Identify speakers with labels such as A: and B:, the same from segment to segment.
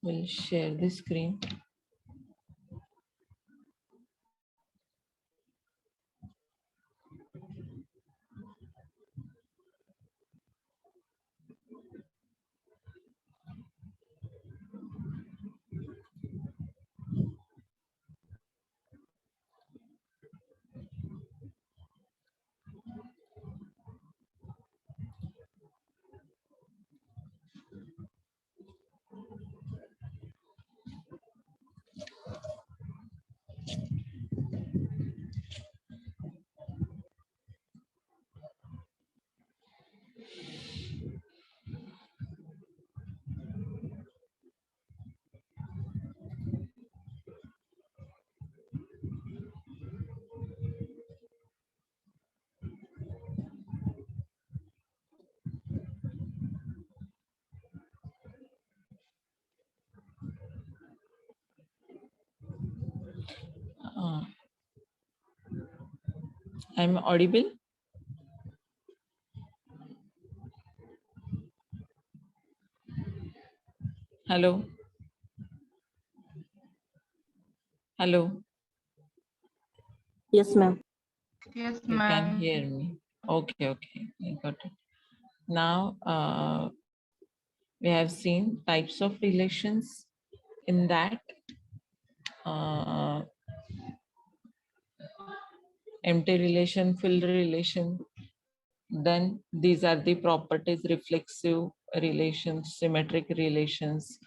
A: We'll share the screen. I'm audible. Hello. Hello.
B: Yes, ma'am.
C: Yes,
A: You can
C: ma'am.
A: hear me. Okay, okay. I got it. Now we have seen types of relations. In that, empty relation, filled relation. Then these are the properties: reflexive relations, symmetric relations.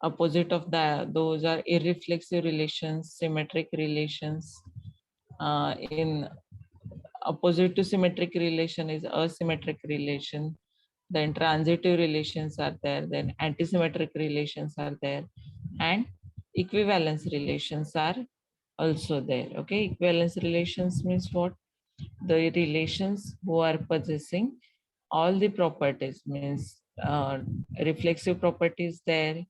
A: Opposite of those are irreflexive relations, symmetric relations. In opposite to symmetric relation is asymmetric relation. Then transitive relations are there. Then antisymmetric relations are there, and equivalence relations are also there. Okay, equivalence relations means what? The relations who are possessing all the properties, means reflexive properties there,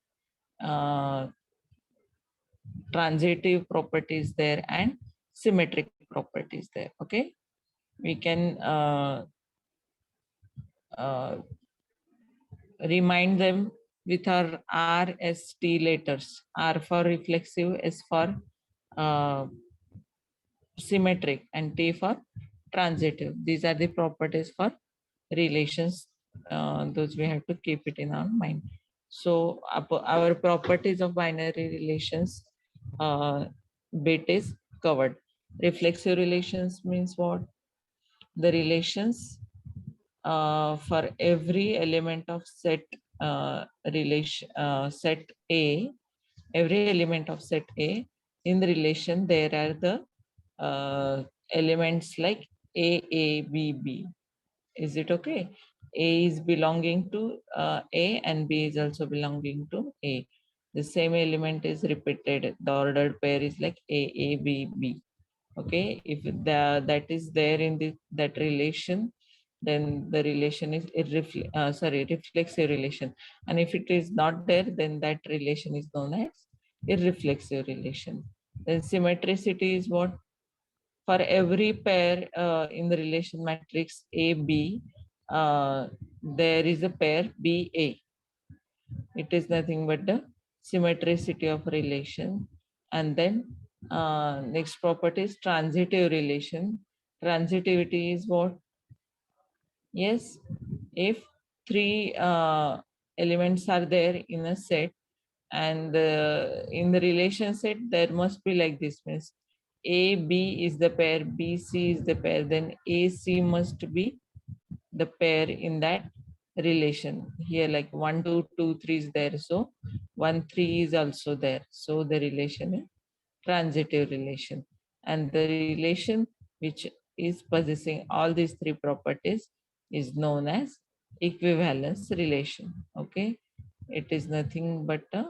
A: uh, transitive properties there, and symmetric properties there. Okay, we can uh, remind them with our R, S, T letters. R for reflexive, S for uh, symmetric, and T for transitive. These are the properties for relations. Those we have to keep it in our mind. So our properties of binary relations bit is covered. Reflexive relations means what? The relations for every element of set set A, every element of set A, in the relation there are the elements like A, B, B. Is it okay? A is belonging to A and B is also belonging to A. The same element is repeated. The ordered pair is like A, B, B. Okay, if that is there in that relation, then the relation is reflexive relation. And if it is not there, then that relation is known as irreflexive relation. Then symmetricity is what? For every pair in the relation matrix AB, there is a pair BA. It is nothing but the symmetricity of relation. And then next property is transitive relation. Transitivity is what? Yes, if three elements are there in a set, and in the relation set there must be like this, means AB is the pair, BC is the pair, then AC must be the pair in that relation. Here like 1, 2, 2, 3 is there, so 1, 3 is also there, so the relation is transitive relation. And the relation which is possessing all these three properties is known as equivalence relation. Okay, it is nothing but the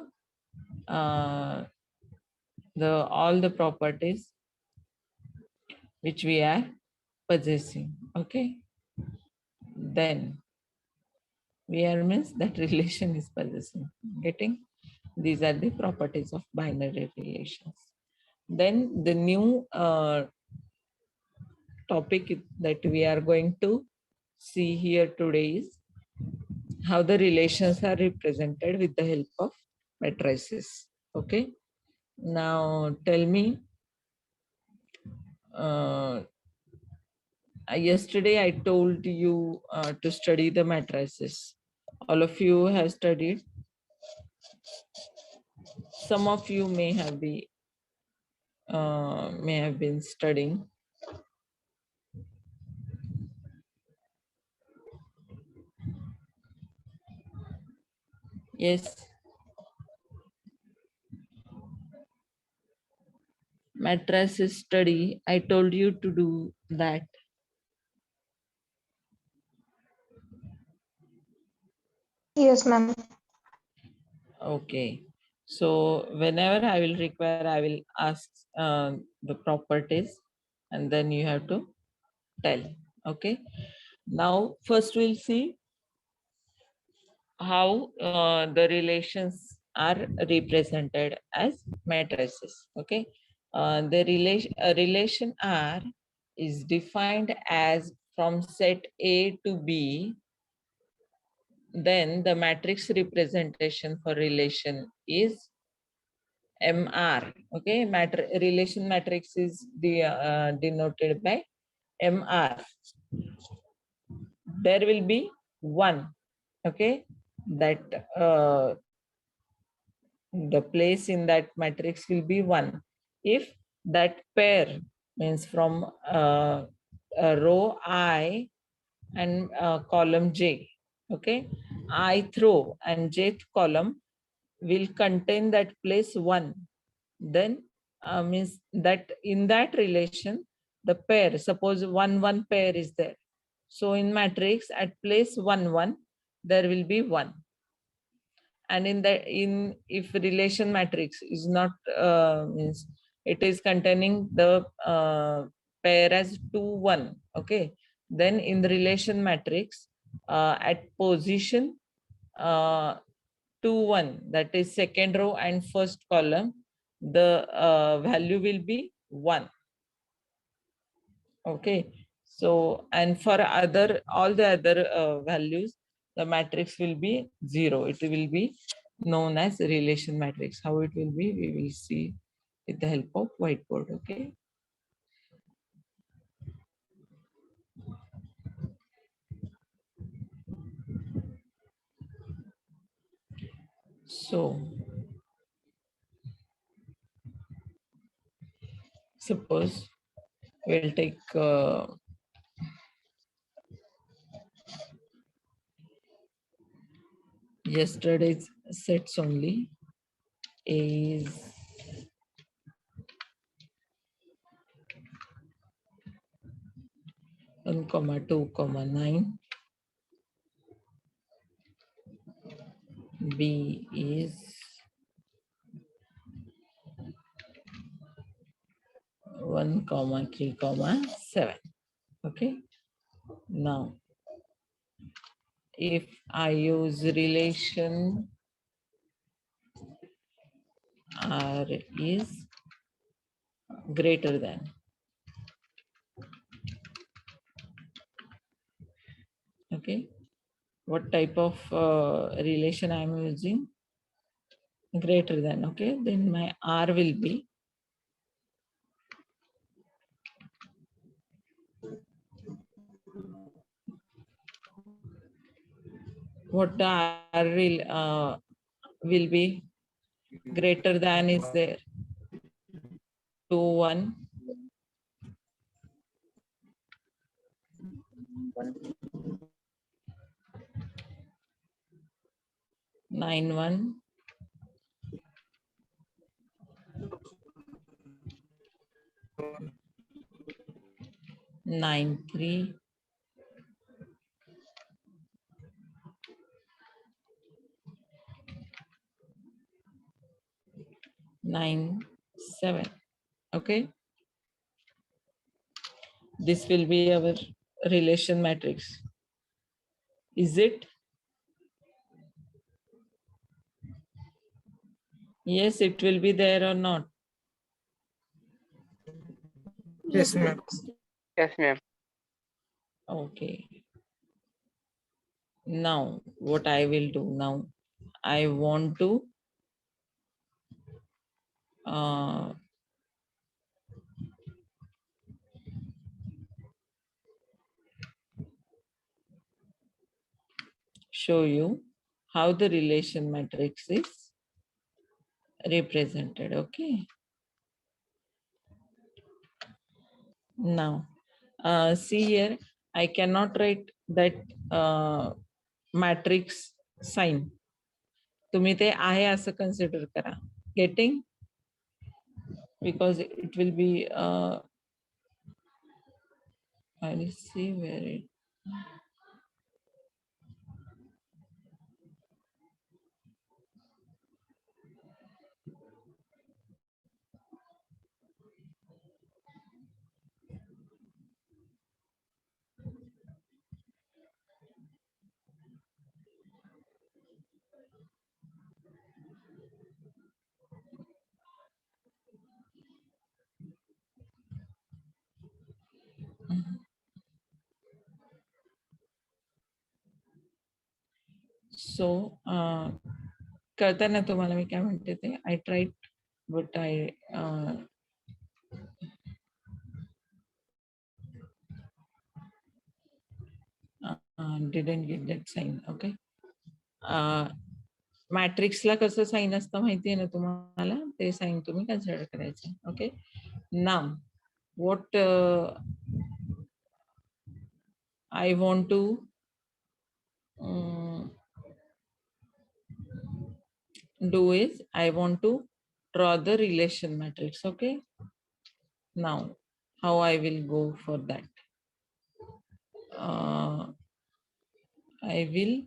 A: all the properties which we are possessing. Okay, then we are means that relation is possessing. Getting? These are the properties of binary relations. Then the new topic that we are going to see here today is how the relations are represented with the help of matrices. Okay. Now tell me, yesterday I told you to study the matrices. All of you have studied. Some of you may have been studying. Yes. Matrices study. I told you to do that.
B: Yes, ma'am.
A: Okay. So whenever I will require, I will ask the properties, and then you have to tell. Okay. Now first we'll see how the relations are represented as matrices. Okay. Relation R is defined as from set A to B. Then the matrix representation for relation is MR. Okay, relation matrix is denoted by MR. There will be one. Okay, that the place in that matrix will be one. If that pair means from row I and column J. Okay, ith row and jth column will contain that place one, then means that in that relation the pair, suppose 1 1 pair is there, so in matrix at place 1 1 there will be 1, and in if relation matrix is not means it is containing the pair as 2 1. Okay, then in the relation matrix at position uh, 2 1, that is second row and first column, the value will be 1. Okay, so and for other all the other values the matrix will be 0. It will be known as relation matrix. How it will be, we will see with the help of whiteboard. Okay, so suppose we'll take yesterday's sets only. A is 1 2 9, B is 1 3 7. Okay, now if I use relation R is greater than, okay, what type of relation I am using? Greater than. Okay, then my R will be what the R will be greater than is there 2 1 9 1 9 3 9 7. Okay, this will be our relation matrix. Is it? Yes, it will be there or not?
B: Yes, ma'am.
C: Yes, ma'am.
A: Okay. Now, what I will do now, I want to show you how the relation matrix is represented. Okay. Now, see here, I cannot write that matrix sign. तुम्ही ते आहे असं consider करा. Getting? Because it will be, I'll see where it. So, कळतं ना तुम्हाला मी काय म्हणते ते? I tried, but I didn't get that sign. Okay. मॅट्रिक्सला कसं साईन असतं माहिती आहे ना तुम्हाला? ते साईन तुम्ही कन्सिडर करायचं. Okay. Now what I want to do is I want to draw the relation matrix. Okay. Now, how I will go for that? I will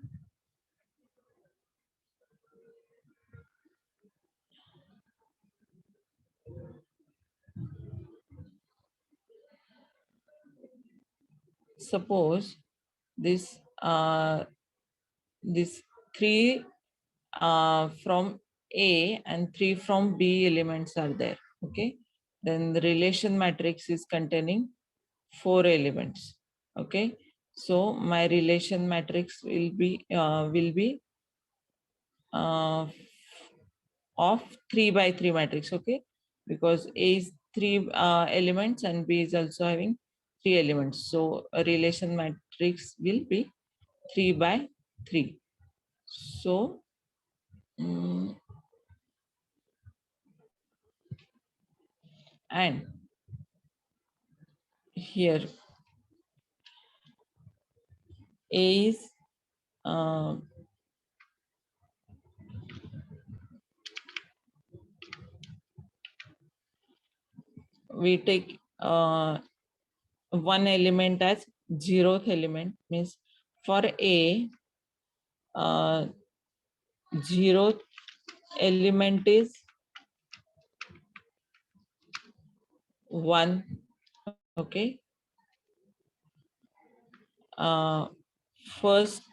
A: suppose this this 3 from A and 3 from B elements are there. Okay, then the relation matrix is containing 4 elements. Okay, so my relation matrix will be of 3 by 3 matrix. Okay, because A is 3 elements and B is also having 3 elements, so a relation matrix will be 3 by 3. So and here A is we take one element as 0th element, means for A 0th element is 1. Okay. First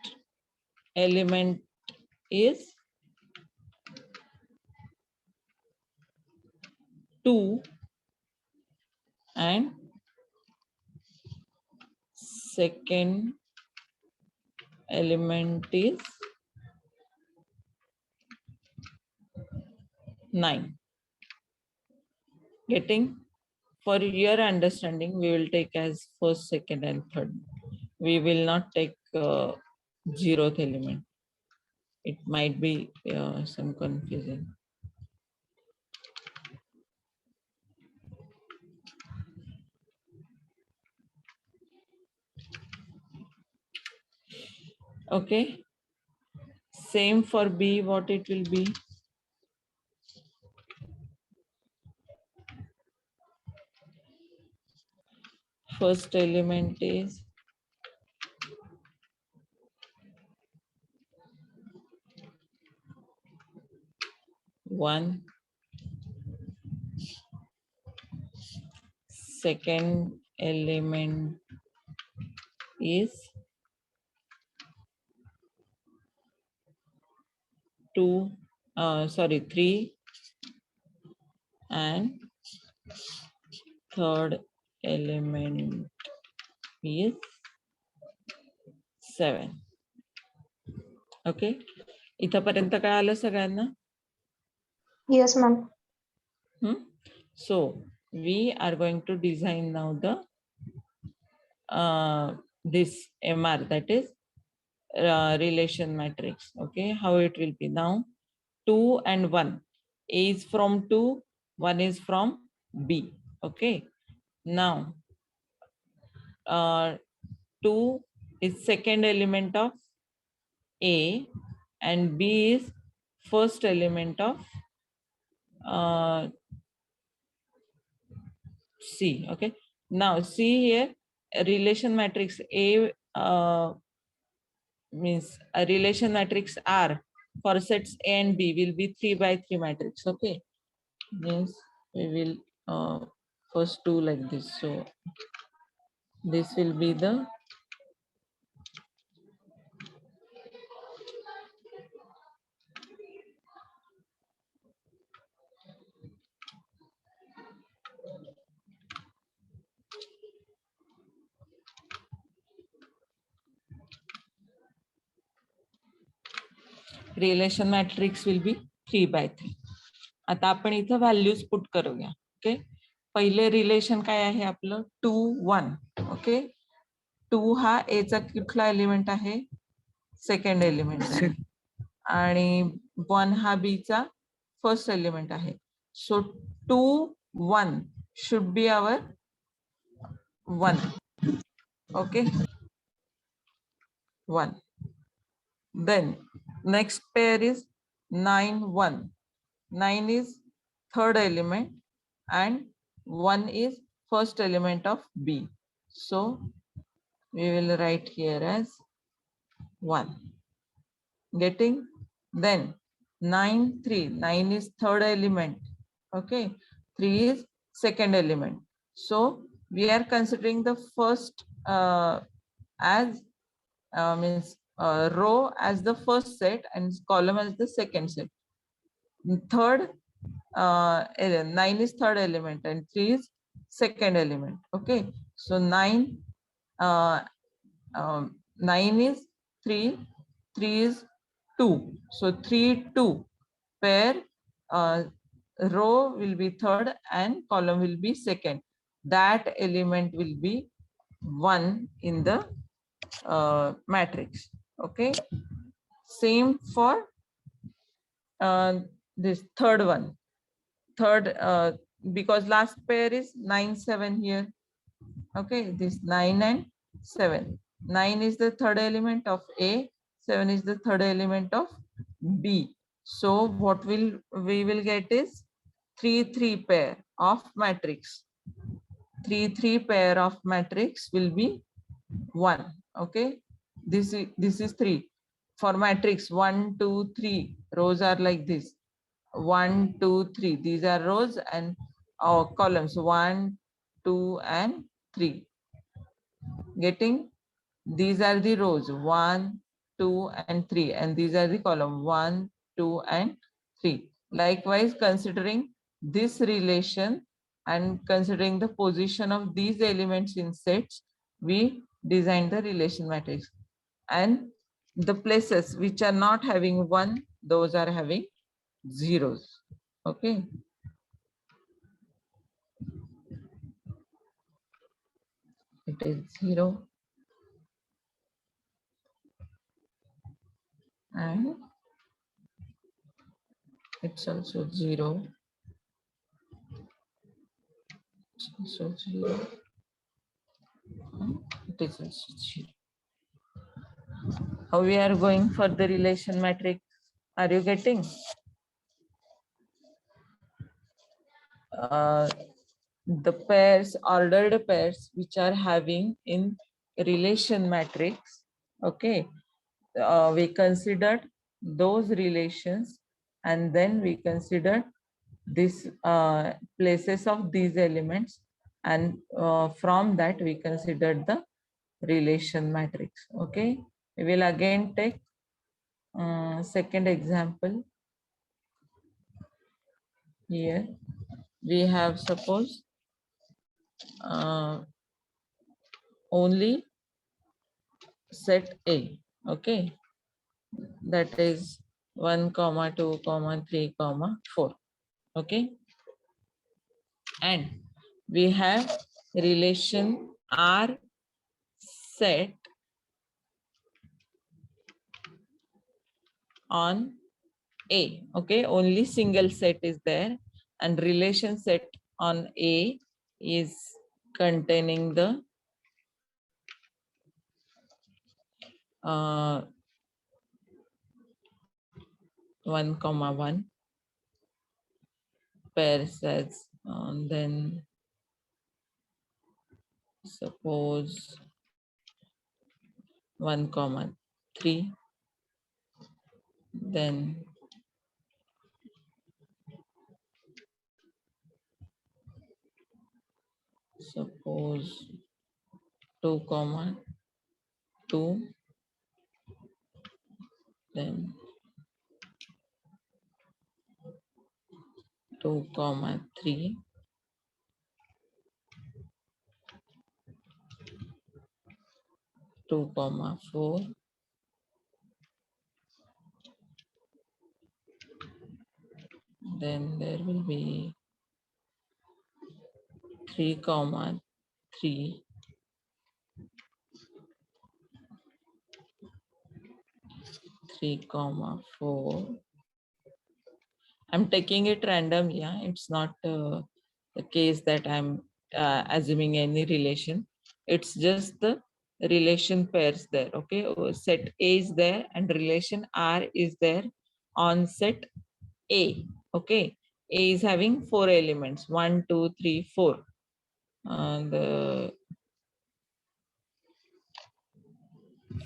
A: element is 2 and second element is 9. Getting? For your understanding, we will take as first, second and third. We will not take 0th element. It might be some confusion. Okay. Same for B, what it will be? First element is 1. Second element is 3, and third element is 7. Okay. इथपर्यंत काय आलं सगळ्यांना?
B: Yes, ma'am.
A: So we are going to design now the this MR, that is relation matrix. Okay, how it will be now? 2 and 1. A is from 2, 1 is from B. Okay, now 2 is second element of A and B is first element of C. Okay, now see here, a relation matrix A means a relation matrix R for sets A and B will be 3 by 3 matrix. Okay, means we will first do like this. So this will be the relation matrix will be 3 by 3. आता आपण इथं values put करूया. Okay, पहिले relation काय आहे आपलं 2 1. Okay, 2 हा ए चा कुठला एलिमेंट आहे? सेकंड एलिमेंट आहे आणि 1 हा बी चा फर्स्ट एलिमेंट आहे. सो 2 1 should be our 1. Okay, 1. Then next pair is 9 1. 9 is third element and 1 is first element of B. So we will write here as 1. Getting? Then 9 3. 9 is third element. Okay, 3 is second element. So we are considering the first as means row as the first set and column as the second set. Third 9 is third element and 3 is second element. Okay, so 9 9 is 3, 3 is 2. So 3 2 pair row will be third and column will be second. That element will be 1 in the matrix. Okay, same for this third one. Third because last pair is 9 7 here. Okay, this 9 and 7. 9 is the third element of A, 7 is the third element of B. So what we will get is 3 3 pair of matrix. 3 3 pair of matrix will be 1. Okay, this is 3 for matrix 1 2 3. Rows are like this, 1 2 3. These are rows and columns 1 2 and 3. Getting? These are the rows 1 2 and 3 and these are the column 1 2 and 3. Likewise, considering this relation and considering the position of these elements in sets, we design the relation matrix, and the places which are not having 1, those are having zeros. Okay, it is 0 and it's also 0. It's also 0. It is also 0. How we are going for the relation matrix? Are you getting? The pairs, ordered pairs which are having in relation matrix. Okay, we considered those relations and then we considered this places of these elements, and from that we considered the relation matrix. Okay, we will again take second example. Here we have, suppose only set A. Okay, that is 1 2 3 4. Okay, and we have relation R set on A. Okay, only single set is there, and relation set on A is containing the 1, 1 pair sets. Then suppose 1, 3. Then suppose 2, 2. Then 2, 3. 2, 4. Then there will be 3, 3. 3, 4. I'm taking it random. Yeah, it's not the case that I'm assuming any relation. It's just the relation pairs there. Okay, set A is there and relation R is there on set A. Okay, A is having 4 elements: 1, 2, 3, 4. And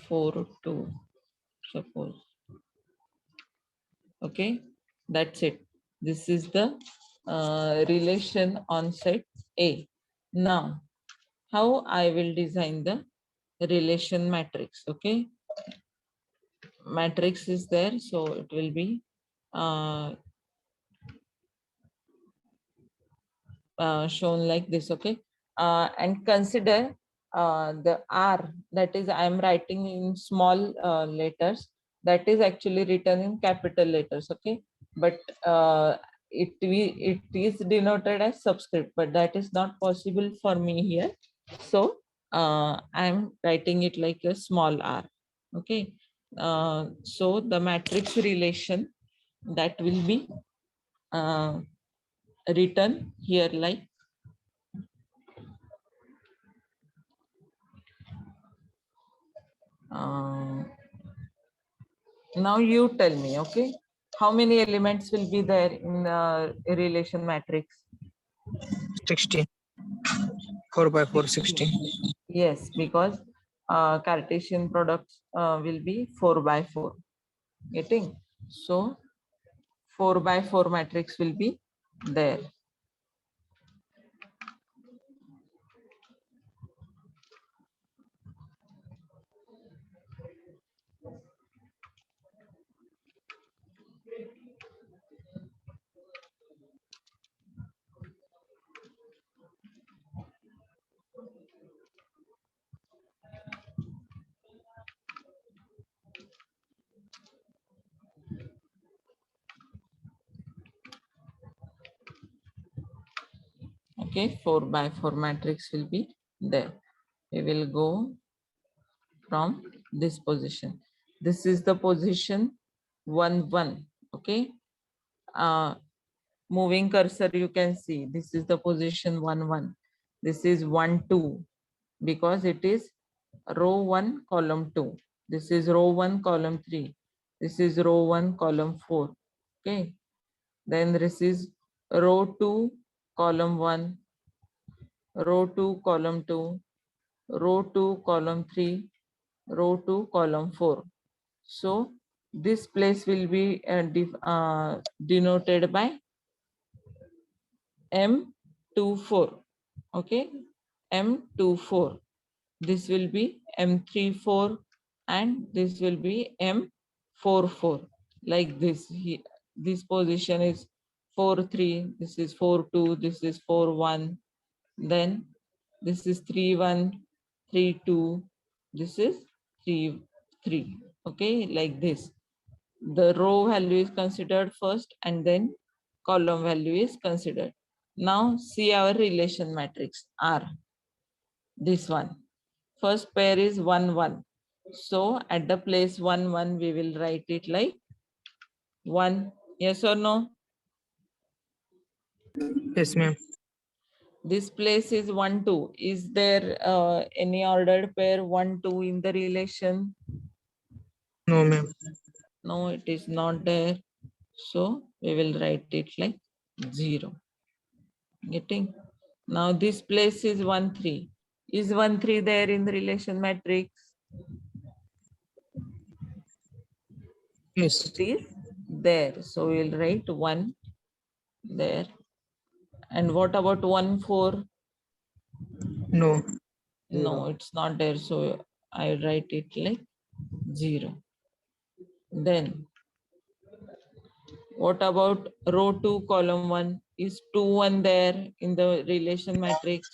A: 4, 2, suppose. Okay, that's it. This is the relation on set A. Now, how I will design the relation matrix? Okay, matrix is there, so it will be shown like this. Okay, and consider the R, that is I am writing in small letters, that is actually written in capital letters. Okay, but it is denoted as subscript, but that is not possible for me here, so I am writing it like a small r. Okay, so the matrix relation that will be written here like now you tell me. Okay, how many elements will be there in a relation matrix?
B: 16. 4 by 4, 16.
A: Yes, because Cartesian products will be 4 by 4. Getting? So 4 by 4 matrix will be there. Okay, 4 by 4 matrix will be there. We will go from this position. This is the position 1, 1. Okay, moving cursor, you can see this is the position 1, 1. This is 1, 2, because it is row 1, column 2. This is row 1, column 3. This is row 1, column 4. Okay, then this is row 2, column 1, row 2, column 2, row 2, column 3, row 2, column 4. So this place will be denoted by M24. Okay, M24. This will be M34 and this will be M44. Like this. This position is 4-3, this is 4-2, this is 4-1. Then this is 3-1, 3-2, this is 3-3. Okay, like this. The row value is considered first and then column value is considered. Now see our relation matrix R. This one. First pair is 1, 1. So at the place 1, 1, we will write it like 1. Yes or no?
B: Yes, ma'am.
A: This place is 1, 2. Is there any ordered pair 1, 2 in the relation?
B: No, ma'am.
A: No, it is not there. So we will write it like 0. Getting? Now this place is 1, 3. Is 1, 3 there in the relation matrix?
B: Yes.
A: It is there. So we'll write 1 there. And what about 1, 4?
B: No.
A: No, it's not there. So I write it like 0. Then what about row 2, column 1? Is 2, 1 there in the relation matrix?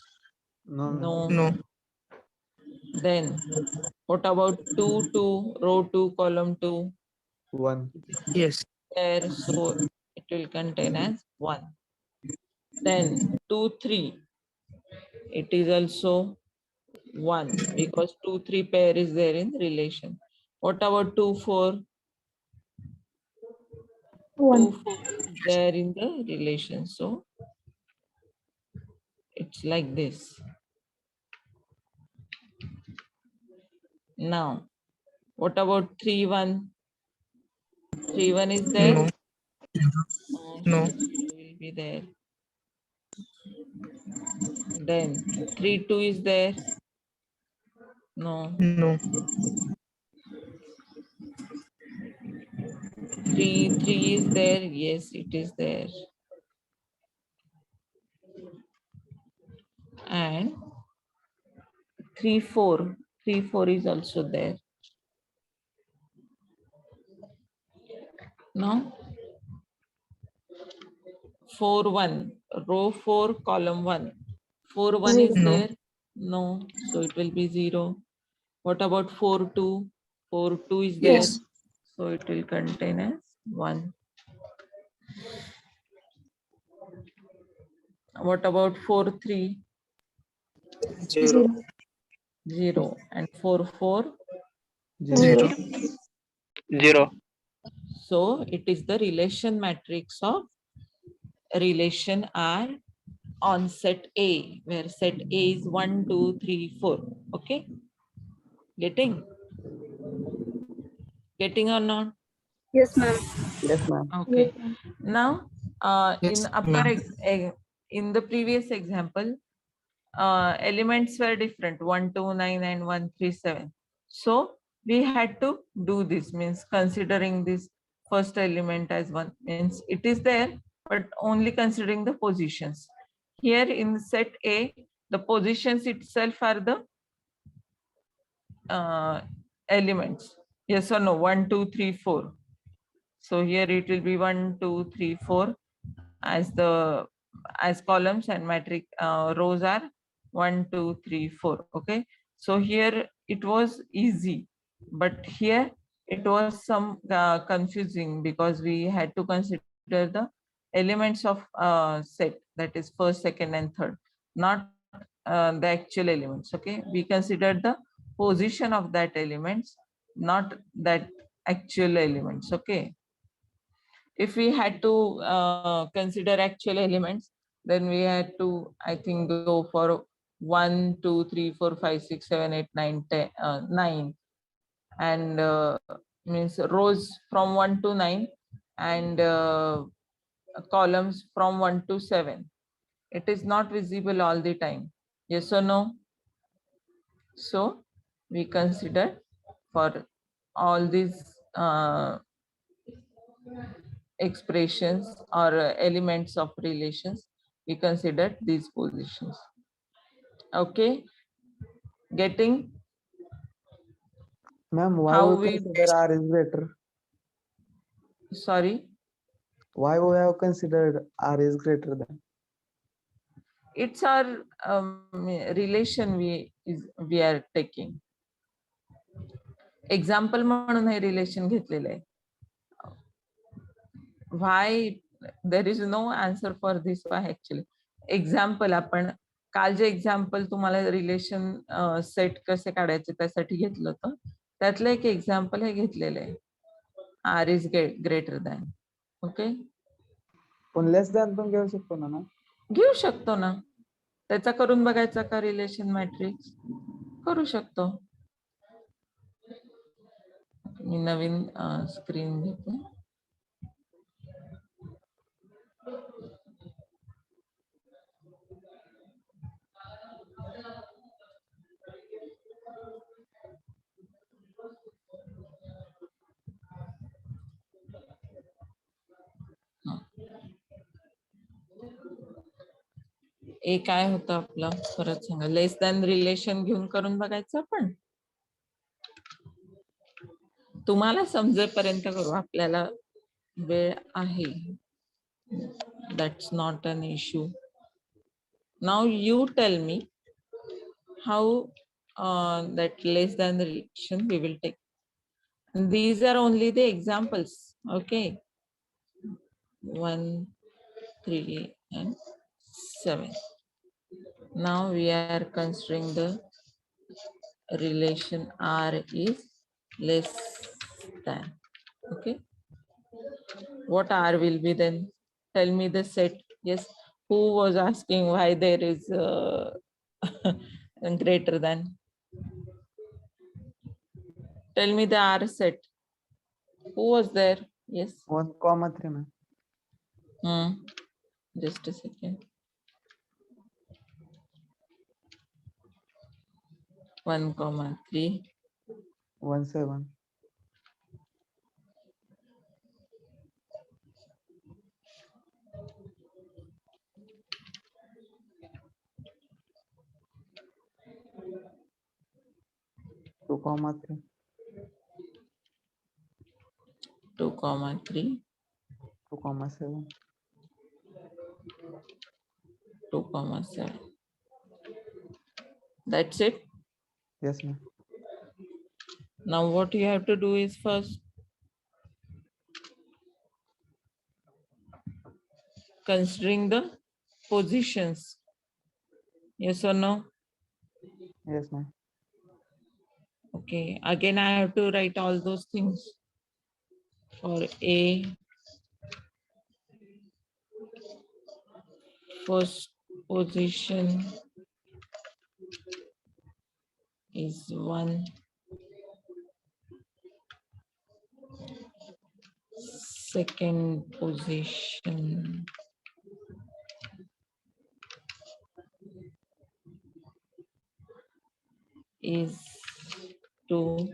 A: No.
B: No.
A: Then what about 2, 2, row 2, column 2?
C: 1.
B: Yes.
A: There, so it will contain as 1. Then 2, 3, it is also 1 because 2, 3 pair is there in relation. What about 2, 4? 2, 4 is there in the relation. So it's like this. Now, what about 3, 1? 3, 1 is there?
B: No. No.
A: So it will be there. Then 3, 2 is there? No.
B: No.
A: 3, 3 is there? Yes, it is there. And 3, 4. 3, 4 is also there. Now 4, 1. Row 4, column 1. 4, 1 is
B: No.
A: there? No. So it will be 0. What about 4, 2? 4, 2 is there.
B: Yes.
A: So it will contain as 1. What about 4, 3?
B: 0.
A: 0. And 4, 4?
B: 0. 0.
A: So it is the relation matrix of relation R on set A, where set A is 1, 2, 3, 4. Okay? Getting or not?
D: Yes, ma'am.
C: Yes, ma'am.
A: Okay. Now,
B: Yes,
A: in the previous example, elements were different, 1, 2, 9 and 1, 3, 7. So we had to do this, means considering this first element as 1, means it is there, but only considering the positions. Here in set A, the positions itself are the elements. Yes or no? 1, 2, 3, 4. So here it will be 1, 2, 3, 4 as columns, and matrix rows are 1, 2, 3, 4. Okay. So here it was easy, but here it was some confusing because we had to consider the elements of set, that is first, second, and third, not the actual elements. Okay. We considered the position of that elements, not that actual elements. Okay. If we had to consider actual elements, then we had to, I think, go for 1, 2, 3, 4, 5, 6, 7, 8, 9, 10, 9, and means rows from 1 to 9, and columns from 1 to 7. It is not visible all the time. Yes or no? So we consider for all these expressions or elements of relations, we considered these positions. Okay. Getting
C: Ma'am, why
A: how
C: we
A: we,
C: consider R is greater?
A: sorry,
C: Why we have considered R is greater than?
A: it's our relation we are taking. Example म्हणून हे relation घेतलेलं आहे. Why? There is no answer for this. Why actually? Example आपण काल जे example तुम्हाला relation set कसे काढायचे त्यासाठी घेतलं होतं त्यातलं एक एक्झाम्पल हे घेतलेलं आहे. R is greater than. Okay,
C: पण लेस दॅन पण घेऊ शकतो ना.
A: घेऊ शकतो ना. त्याचा करून बघायचा का रिलेशन मॅट्रिक्स? करू शकतो. मी नवीन स्क्रीन घेते. ए काय होतं आपलं परत सांगा. लेस दॅन रिलेशन घेऊन करून बघायचं आपण. तुम्हाला समजेपर्यंत करू, आपल्याला वेळ आहे. That's not an issue. Now you tell me how that less than relation we will take. And these are only the examples. Okay, 1, 3 and 7. Now we are considering the relation R is less than. Okay, what R will be then? Tell me the set. Yes, who was asking why there is greater than? Tell me the R set. Who was there? Yes.
C: 1,3 ma'am.
A: Just a second. 1,3.
C: 1,7. 2,3.
A: 2,3.
C: 2,7.
A: 2,7. That's it.
C: Yes ma'am.
A: Now what you have to do is first considering the positions. Yes or no?
C: Yes ma'am.
A: Okay, again I have to write all those things. For A, first position is 1. Second position is 2.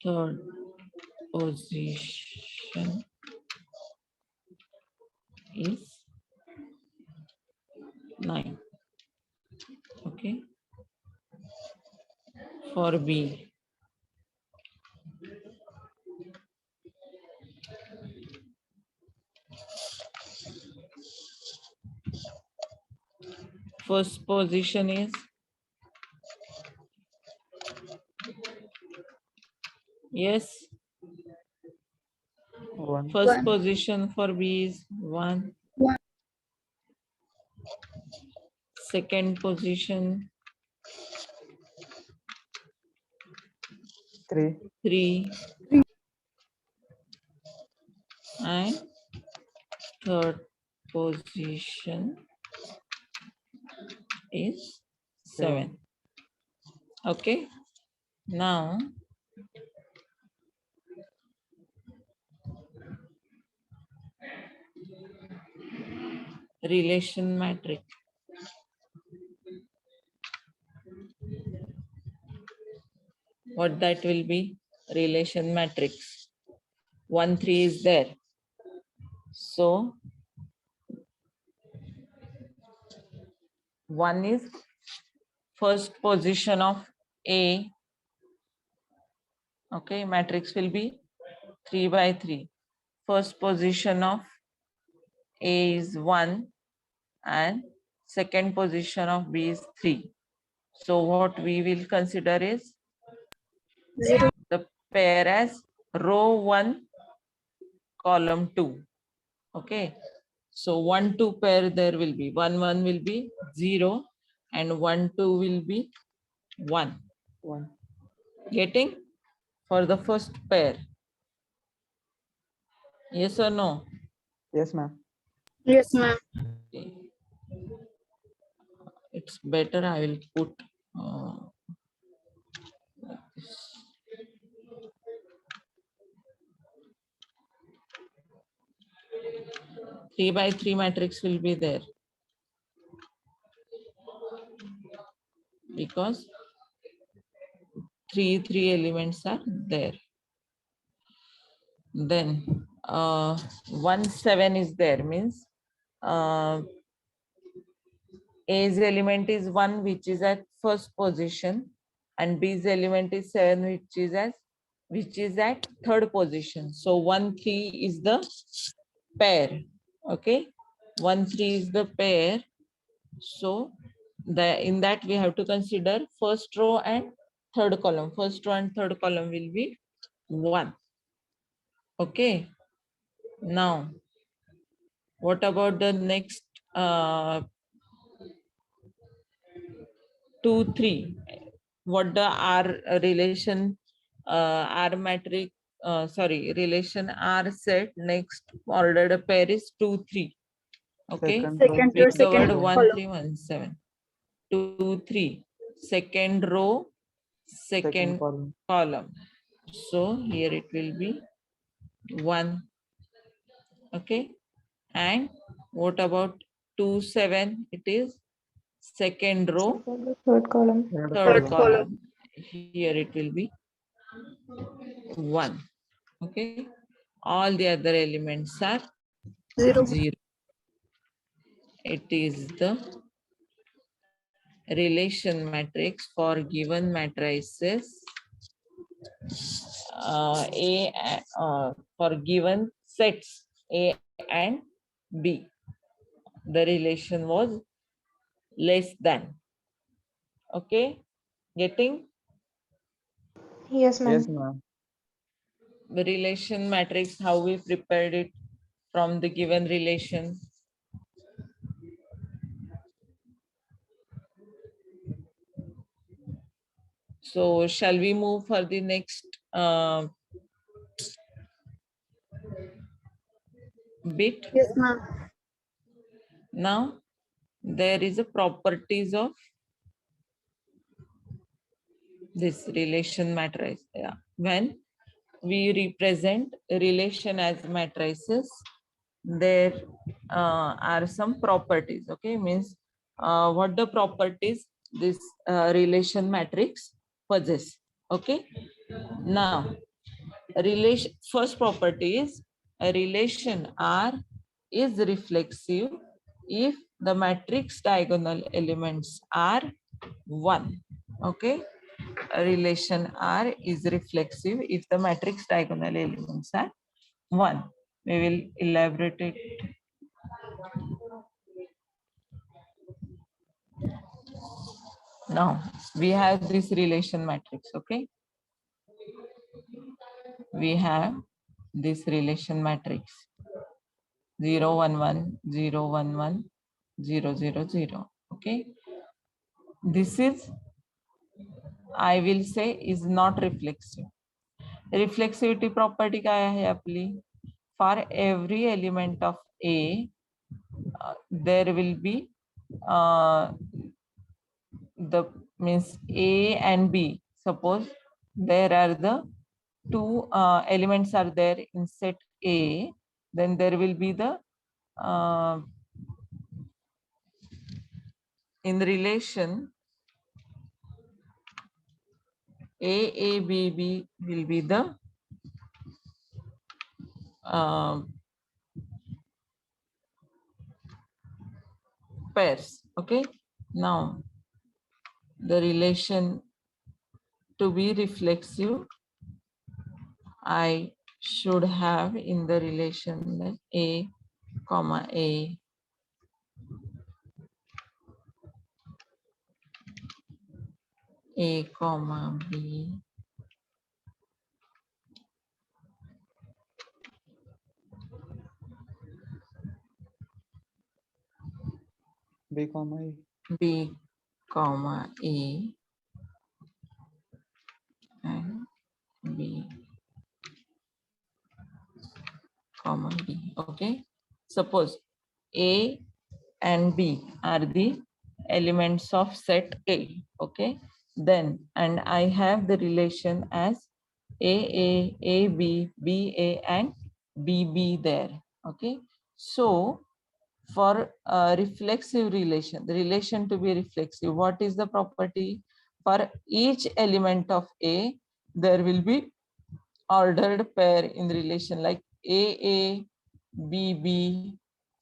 A: Third position is 9. Okay, for B, first position is, yes,
C: 1.
A: first position for B is 1. Second position
C: 3.
A: 3. And third position is 7. Okay, now relation matrix. What that will be? Relation matrix. 1, 3 is there. So 1 is first position of A. Okay, matrix will be 3 by 3. First position of A is 1 and second position of B is 3. So what we will consider is the pair as row 1, column 2. Okay. So 1, 2 pair there will be 1, 1 will be 0 and 1, 2 will be 1.
C: 1.
A: Getting for the first pair. Yes or no?
C: Yes, ma'am.
D: Yes, ma'am.
A: Okay. It's better I will put like this. 3 by 3 matrix will be there because 3 elements are there. Then 1, 7 is there, means A's element is 1, which is at first position, and B's element is 7, which is at third position. So 1, 3 is the pair. Okay, 1, 3 is the pair. So in that we have to consider first row and third column. First row and third column will be 1. Okay. Now, what about the next 2, 3? What the R relation R matrix, relation R set next ordered pair is 2, 3. Okay.
C: Second
D: Second
C: row.
D: row,
A: We
D: second
A: covered 1,
D: column.
A: 3, 1, 7. 2, 3. Second row,
C: Second
A: second
C: column.
A: column. So here it will be 1. Okay. And what about 2, 7? It is second row,
D: Third column.
C: Third
A: third
C: column.
A: column. Here it will be 1. Okay. All the other elements are
D: 0.
A: 0. It is the relation matrix for given matrices for given sets A and B. The relation was less than. Okay, getting
D: Yes,
C: Yes,
D: ma'am.
C: ma'am.
A: the relation matrix, how we prepared it from the given relation. So shall we move for the next bit?
D: Yes, ma'am.
A: Now there is a properties of this relation matrix. Yeah. When we represent a relation as matrices, there are some properties. Okay, means what the properties this relation matrix possess. Okay, now relation, first property is a relation R is reflexive if the matrix diagonal elements are 1. Okay, a relation R is reflexive if the matrix diagonal elements are 1. We will elaborate it. Now we have this relation matrix. Okay, we have this relation matrix 0, 1, 1, 0, 1, 1, 0, 0, 0. Okay, this is, I will say, is not reflexive. Reflexivity property काय आहे आपली? For every element of A, there will be the means A and B. Suppose there are the two elements are there in set A, then there will be the in relation A, B, B will be the pairs. Okay, now the relation to be reflexive, I should have in the relation that A, comma A, A, comma B,
C: B comma E.
A: B comma E and B comma B. Okay. Suppose A and B are the elements of set A. Okay. Then, and I have the relation as A, B, B, and B there. Okay. So, for reflexive relation, the relation to be reflexive, what is the property? For each element of A, there will be ordered pair in the relation like A, B,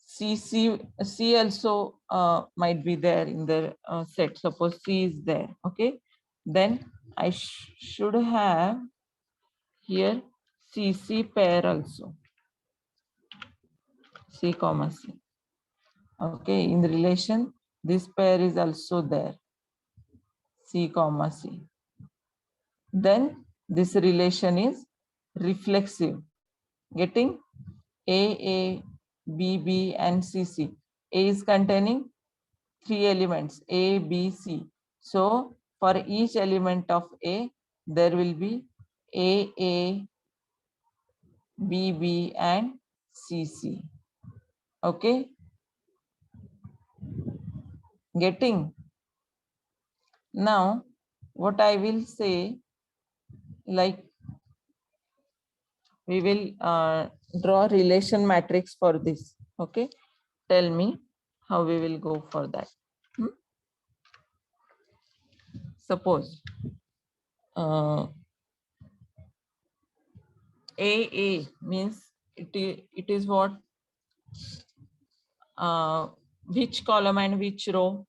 A: C also might be there in the set. Suppose C is there. Okay. Then I should have here C pair also. C comma C. Okay, in the relation, this pair is also there, C comma C. Then this relation is reflexive, getting A, B, and C. A is containing 3 elements, A, B, C. So for each element of A, there will be A, B, and C. Okay, getting. Now, what I will say, like we will draw relation matrix for this. Okay, tell me how we will go for that. Suppose A means it is what, which column and which row?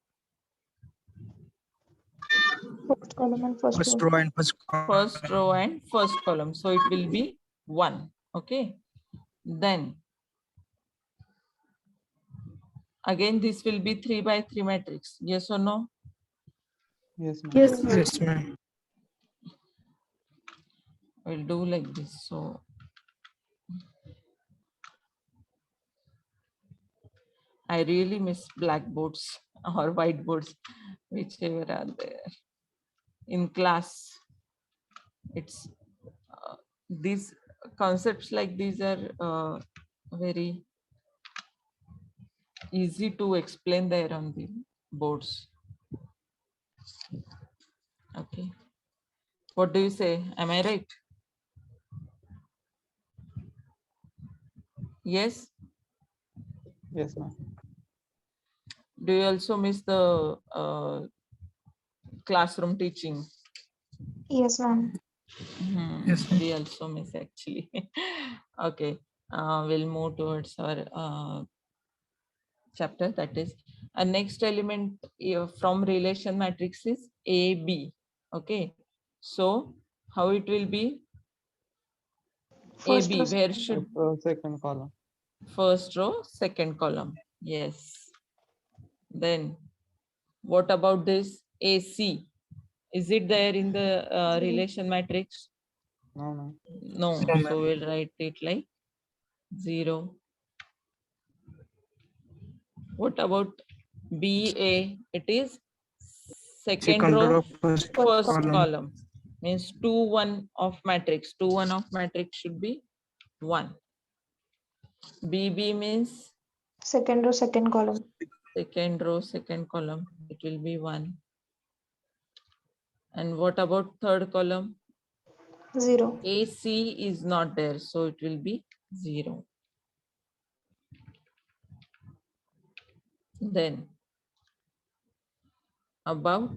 D: First column and first
B: First
D: row.
B: row and first column.
A: First row and first column, so it will be 1. Okay, then again this will be 3 by 3 matrix. Yes or no?
C: Yes, ma'am.
D: Yes, ma'am.
B: Yes, ma'am.
A: We'll do like this. So I really miss blackboards or whiteboards, whichever are there in class. It's these concepts like these are very easy to explain there on the boards. Okay, what do you say? Am I right? Yes.
C: Yes, ma'am.
A: Do you also miss the classroom teaching?
D: Yes, ma'am.
B: Yes, ma'am.
A: We also miss actually. Okay, we'll move towards our chapter, that is a next element from relation matrix is AB. Okay, so how it will be?
D: First
A: AB,
D: row.
A: where should
C: Second column.
A: first row, second column? Yes. Then what about this AC? Is it there in the relation matrix?
C: No, no.
A: No.
B: No, ma'am.
A: So we'll write it like 0. What about BA? It is second row,
B: first
A: first
B: column.
A: column. Means 2, 1 of matrix. 2, 1 of matrix should be 1. BB means
D: Second row, second column.
A: second row, second column. It will be 1. And what about third column?
D: 0.
A: AC is not there, so it will be 0. Then about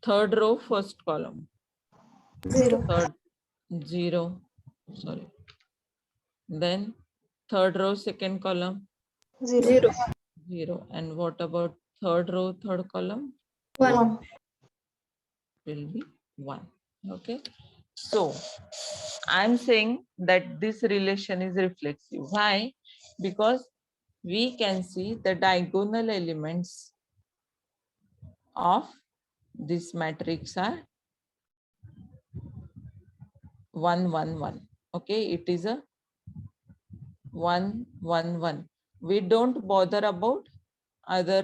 A: third row, first column.
D: 0.
A: Third 0. Sorry. Then third row, second column.
D: 0.
A: 0. And what about third row, third column?
D: 1.
A: Will be 1. Okay, so I'm saying that this relation is reflexive. Why? Because we can see the diagonal elements of this matrix are 1, 1, 1. Okay, it is a 1, 1, 1. We don't bother about other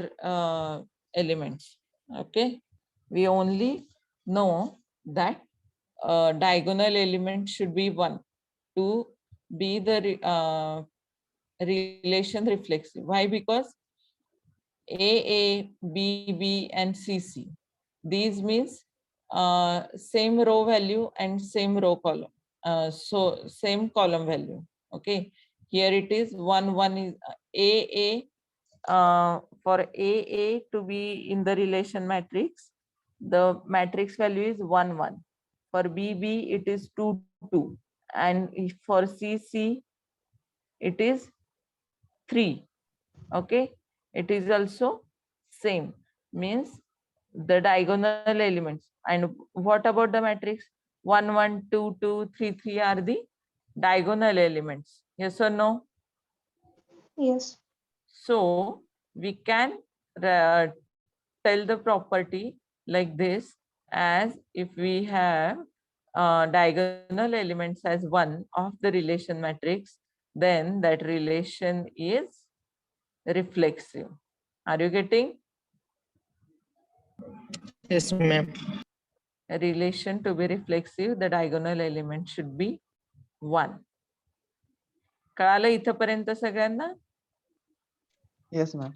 A: elements. Okay, we only know that diagonal element should be 1 to be the relation reflexive. Why? Because A, B, B, and C, C. These means same row value and same row column. So same column value. Okay. Here it is 1, 1 is A. For A to be in the relation matrix, the matrix value is 1, 1. For B, it is 2, 2. And for C, it is 3. Okay, it is also same, means the diagonal elements. And what about the matrix? 1, 1, 2, 2, 3, 3 are the diagonal elements. Yes or no?
D: Yes.
A: So we can tell the property like this, as if we have diagonal elements as 1 of the relation matrix, then that relation is reflexive. Are you getting?
B: Yes, ma'am.
A: A relation to be reflexive, the diagonal element should be 1. कळालं इथपर्यंत सगळ्यांना?
C: Yes, ma'am.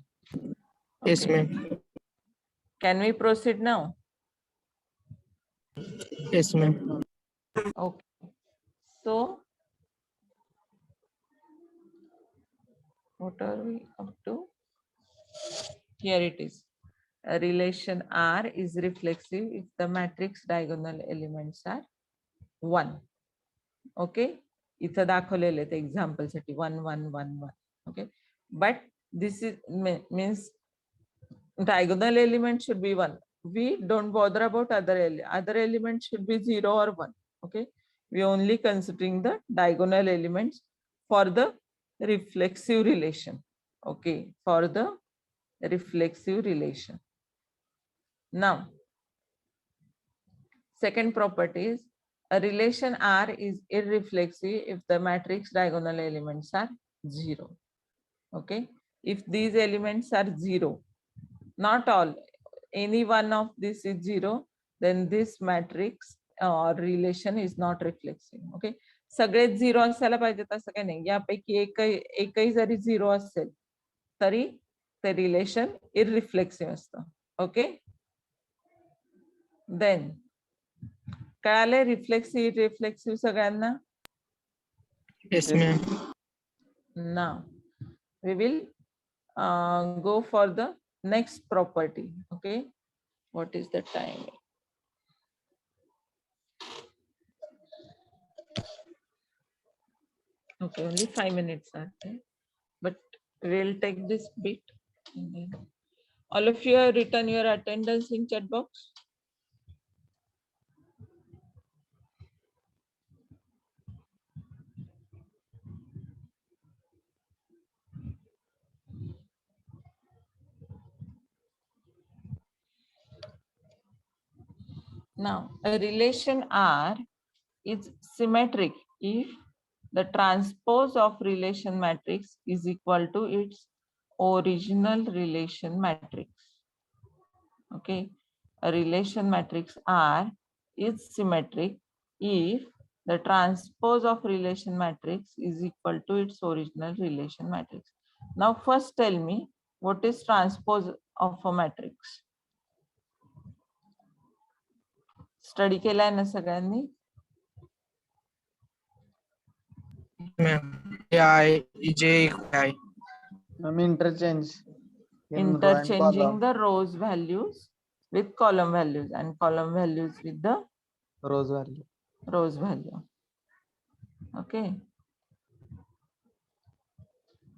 B: Yes,
A: Okay.
B: ma'am.
A: Can we proceed now?
B: Yes, ma'am.
A: Okay. So, what are we up to? Here it is. A relation R is reflexive if the matrix diagonal elements are 1. Okay. इथं दाखवलेले ते example साठी 1, 1, 1, 1. Okay. But this is means diagonal element should be 1. We don't bother about other elements should be 0 or 1. Okay. We only considering the diagonal elements for the reflexive relation. Okay. For the reflexive relation. Now, second property is a relation R is irreflexive if the matrix diagonal elements are 0. Okay. If these elements are 0, not all, any one of this is 0, then this matrix or relation is not reflexive. Okay. सगळेच 0 असायला पाहिजेत असं काही नाही. यापैकी एकही जरी 0 असेल तरी ते रिलेशन इररिफ्लेक्सिव्ह असतं. ओके. देन कळाले रिफ्लेक्सिव्ह रिफ्लेक्सिव्ह सगळ्यांना?
B: Yes, ma'am.
A: Now we will go for the next property. Okay. What is the time? Okay, only 5 minutes are there, but we'll take this bit. And then all of you have written your attendance in chat box. Now, a relation R is symmetric if the transpose of relation matrix is equal to its original relation matrix. Okay, a relation matrix R is symmetric if the transpose of relation matrix is equal to its original relation matrix. Now, first tell me what is transpose of a matrix? Study केलाय ना सगळ्यांनी?
B: Ma'am. I, J, I.
C: Ma'am, interchange. in row and
A: Interchanging
C: column.
A: the rows values with column values and column values with the
C: Rows value.
A: rows value. Okay.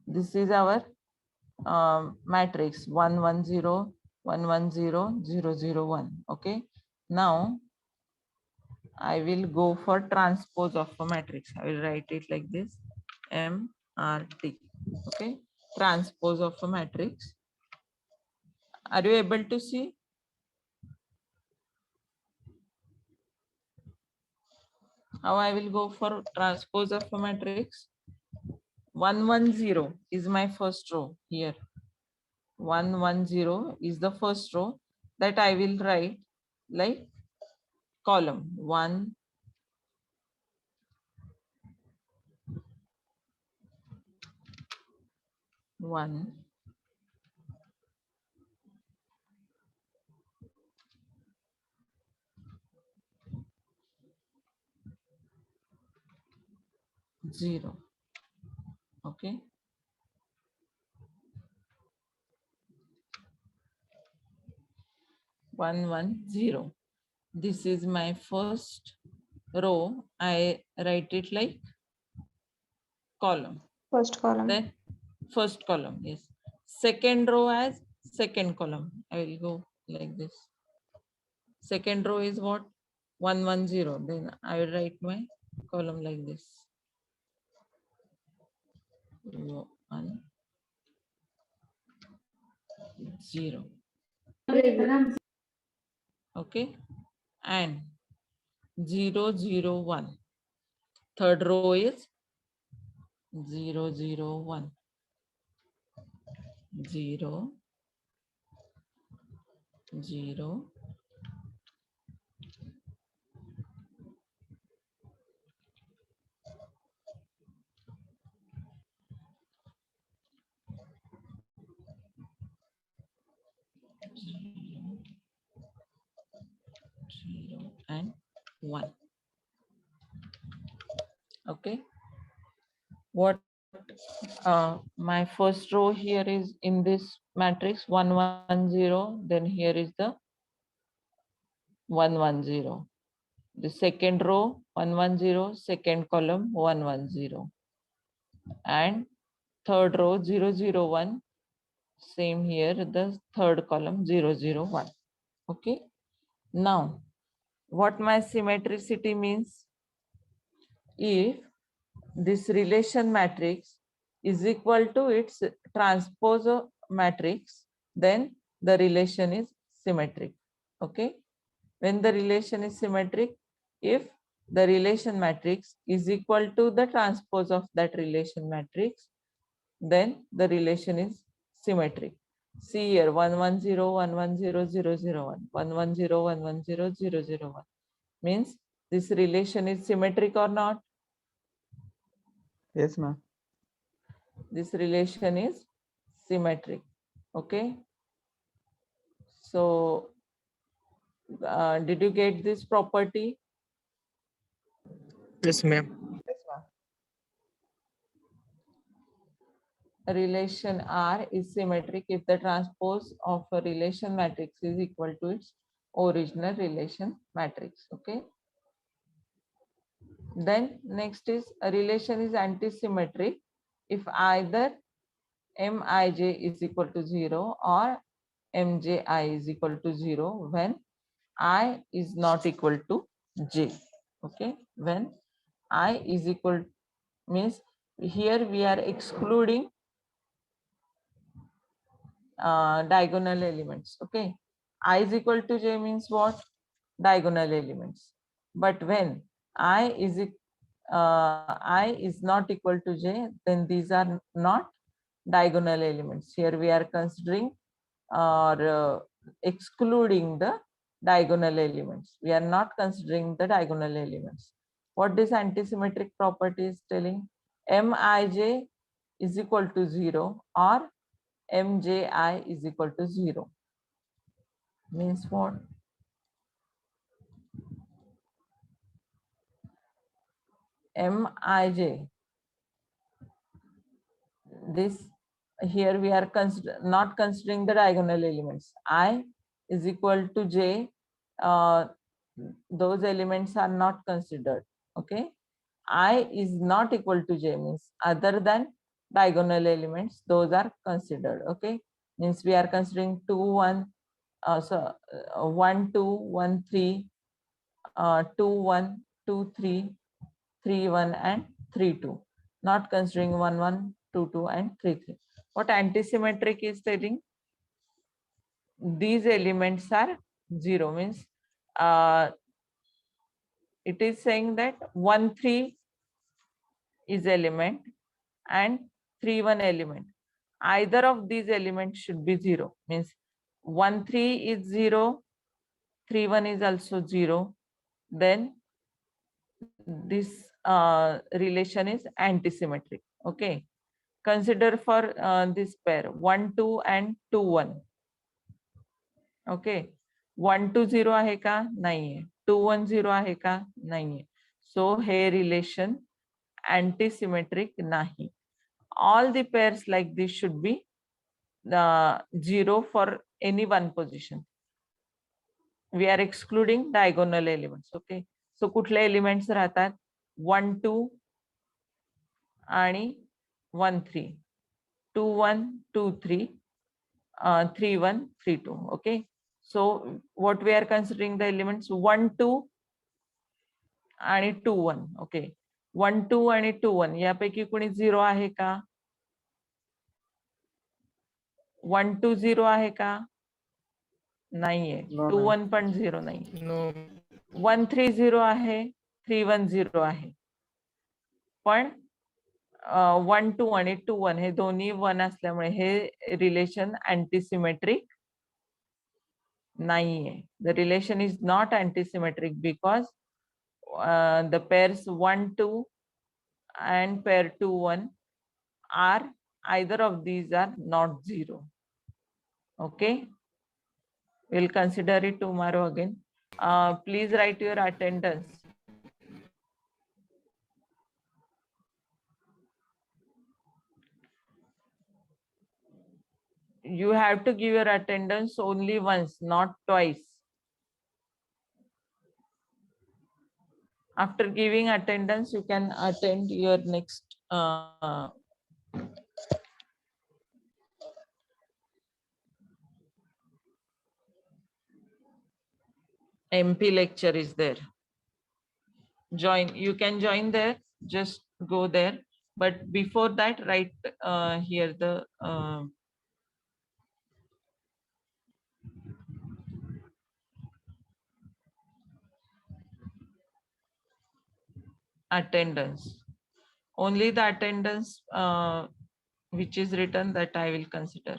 A: This is our matrix 1, 1, 0, 1, 1, 0, 0, 0, 1. Okay. Now I will go for transpose of a matrix. I will write it like this, MRT. Okay. Transpose of a matrix. Are you able to see? How I will go for transpose of a matrix? 1, 1, 0 is my first row here. 110 is the first row, that I will write like column 1, 1, 0. Okay. One, 1, 0. This is my first row. I write it like column.
D: First column.
A: Then first column, yes. Second row as second column. I will go like this. Second row is what? 110. Then I will write my column like this. 1, 0. Okay. And 0, 0, 1. Third row is 0, 0, 1. 0, 0, 0 and 1. Okay. What my first row here is in this matrix 110, then here is the 110. The second row 110, second column 110, and third row 001, same here, the third column 001. Okay. Now what my symmetricity means? If this relation matrix is equal to its transpose matrix, then the relation is symmetric. Okay. When the relation is symmetric, if the relation matrix is equal to the transpose of that relation matrix, then the relation is symmetric. See here 110, 110, 001, 110, 110, 001. Means this relation is symmetric or not?
C: Yes, ma'am.
A: This relation is symmetric. Okay. So did you get this property?
B: Yes, ma'am.
A: A relation R is symmetric if the transpose of a relation matrix is equal to its original relation matrix. Okay. Then next is a relation is antisymmetric if either Mij is equal to 0 or Mji is equal to 0 when I is not equal to j. Okay. When I is equal means here we are excluding diagonal elements. Okay. I is equal to j means what? Diagonal elements. But when I is not equal to j, then these are not diagonal elements. Here we are considering or excluding the diagonal elements. We are not considering the diagonal elements. What this antisymmetric property is telling? Mij is equal to 0 or Mji is equal to 0. Means what? Mij, this here we are not considering the diagonal elements. I is equal to j, those elements are not considered. Okay. I is not equal to j means other than diagonal elements, those are considered. Okay. Means we are considering 2 1, 1 2 1 3, 2 1 2 3, 3 1 and 3 2, not considering 1 1 2 2 and 3 3. What antisymmetric is telling? These elements are 0 means it is saying that 1 3 is element and 3 1 element. either of these elements should be 0. Means 1 3 is 0, 3 1 is also 0. Then this relation is antisymmetric. Okay. Consider for this pair 1 2 and 2 1. Okay. 1 2 0 आहे का? नाहीये. 2 1 0 आहे का? नाहीये. So हे relation antisymmetric नाही. All the pairs like this should be 0 for any one position. We are excluding diagonal elements. Okay. So कुठले elements राहतात? 1 2 आणि 1 3. 2 1 2 3. 3 1 3 2. Okay. So what we are considering the elements 1 2 आणि 2 1. Okay. 1 2 आणि 2 1 यापैकी कोणी 0 आहे का? 1 2 0 आहे का? नाहीये.
C: No,
A: 2
C: ma'am.
A: 1 पण 0 नाही.
B: No.
A: 1 3 0 आहे. 3 1 0 आहे. पण 1 2 आणि 2 1 हे दोन्ही 1 असल्यामुळे हे रिलेशन अँटीसिमेट्रिक नाहीये. The relation is not antisymmetric because the pairs 1 2 and pair 2 1 are either of these are not 0. Okay. We'll consider it tomorrow again. Please write your attendance. You have to give your attendance only once, not twice. After giving attendance, you can attend your next MP lecture is there. Join, you can join there, just go there. But before that, write here the attendance. Only the attendance which is written that I will consider.